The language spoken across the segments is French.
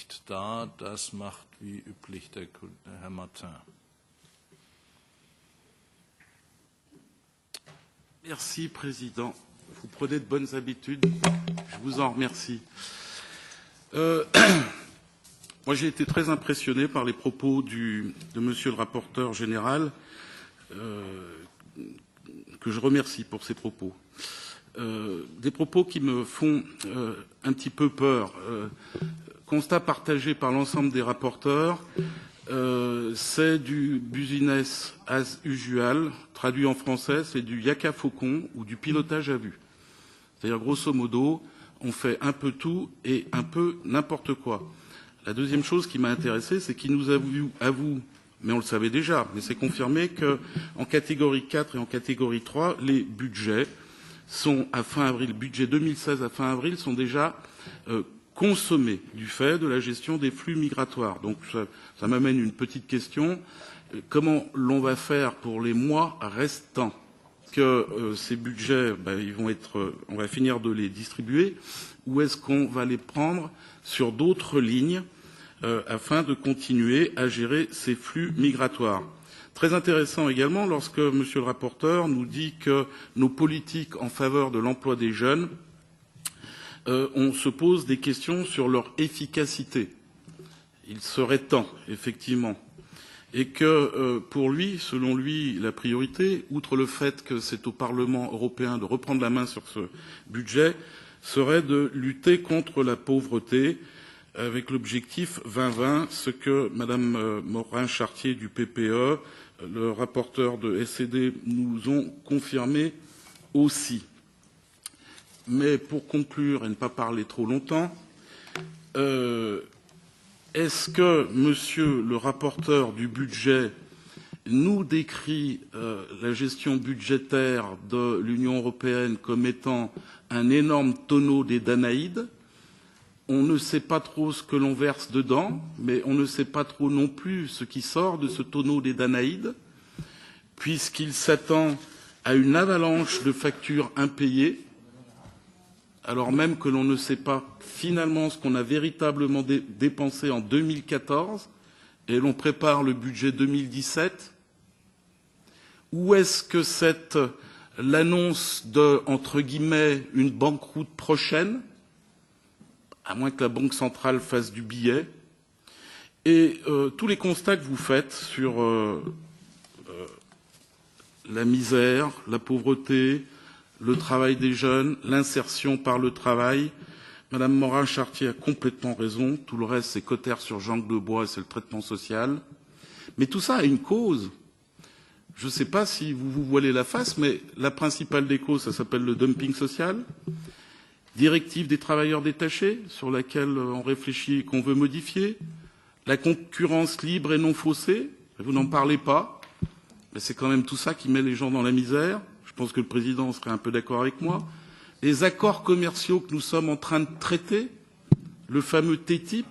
nicht da. Das macht wie üblich der Herr Martin. Merci, Président. Vous prenez de bonnes habitudes. Je vous en remercie. Moi, j'ai été très impressionné par les propos de Monsieur le rapporteur général, que je remercie pour ces propos. Des propos qui me font un petit peu peur. Constat partagé par l'ensemble des rapporteurs, c'est du business as usual, traduit en français, c'est du yaka faucon ou du pilotage à vue. C'est-à-dire, grosso modo, on fait un peu tout et un peu n'importe quoi. La deuxième chose qui m'a intéressé, c'est qu'il nous avoue, mais on le savait déjà, mais c'est confirmé qu'en catégorie 4 et en catégorie 3, les budgets sont à fin avril, budget 2016 à fin avril, sont déjà consommés du fait de la gestion des flux migratoires. Donc ça m'amène une petite question. Comment l'on va faire pour les mois restants que ces budgets, on va finir de les distribuer, ou est-ce qu'on va les prendre sur d'autres lignes afin de continuer à gérer ces flux migratoires? Très intéressant également lorsque Monsieur le rapporteur nous dit que nos politiques en faveur de l'emploi des jeunes, on se pose des questions sur leur efficacité. Il serait temps, effectivement. Et que pour lui, selon lui, la priorité, outre le fait que c'est au Parlement européen de reprendre la main sur ce budget, serait de lutter contre la pauvreté avec l'objectif 2020, ce que Madame Morin-Chartier du PPE, le rapporteur de SED, nous ont confirmé aussi. Mais pour conclure et ne pas parler trop longtemps, est-ce que Monsieur le rapporteur du budget nous décrit la gestion budgétaire de l'Union européenne comme étant un énorme tonneau des Danaïdes? On ne sait pas trop ce que l'on verse dedans, mais on ne sait pas trop non plus ce qui sort de ce tonneau des Danaïdes, puisqu'il s'attend à une avalanche de factures impayées, alors même que l'on ne sait pas finalement ce qu'on a véritablement dépensé en 2014, et l'on prépare le budget 2017. Ou est-ce que c'est l'annonce de, entre guillemets, une banqueroute prochaine, à moins que la Banque centrale fasse du billet, et tous les constats que vous faites sur la misère, la pauvreté, le travail des jeunes, l'insertion par le travail. Madame Morin-Chartier a complètement raison. Tout le reste, c'est cotère sur jambe de bois et c'est le traitement social. Mais tout ça a une cause. Je ne sais pas si vous vous voilez la face, mais la principale des causes, ça s'appelle le dumping social. Directive des travailleurs détachés, sur laquelle on réfléchit et qu'on veut modifier. La concurrence libre et non faussée. Vous n'en parlez pas. Mais c'est quand même tout ça qui met les gens dans la misère. Je pense que le Président serait un peu d'accord avec moi. Les accords commerciaux que nous sommes en train de traiter, le fameux TTIP,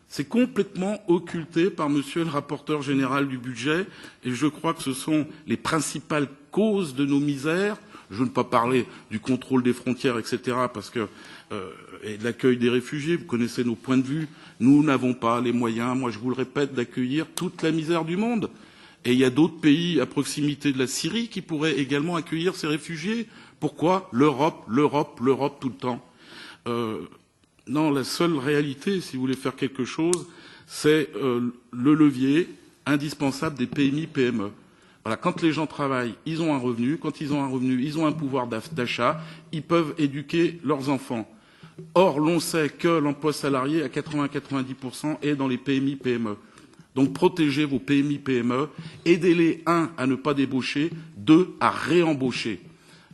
c'est complètement occulté par Monsieur le rapporteur général du budget. Et je crois que ce sont les principales causes de nos misères. Je ne veux pas parler du contrôle des frontières, etc., parce que, et de l'accueil des réfugiés. Vous connaissez nos points de vue. Nous n'avons pas les moyens, moi je vous le répète, d'accueillir toute la misère du monde. Et il y a d'autres pays à proximité de la Syrie qui pourraient également accueillir ces réfugiés. Pourquoi l'Europe, l'Europe, l'Europe tout le temps? Non, la seule réalité, si vous voulez faire quelque chose, c'est le levier indispensable des PMI-PME. Voilà, quand les gens travaillent, ils ont un revenu. Quand ils ont un revenu, ils ont un pouvoir d'achat. Ils peuvent éduquer leurs enfants. Or, l'on sait que l'emploi salarié, à 80-90%, est dans les PMI-PME. Donc protégez vos PMI-PME, aidez-les, 1, à ne pas débaucher, 2, à réembaucher.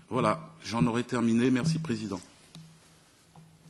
Voilà, j'en aurais terminé. Merci, Président.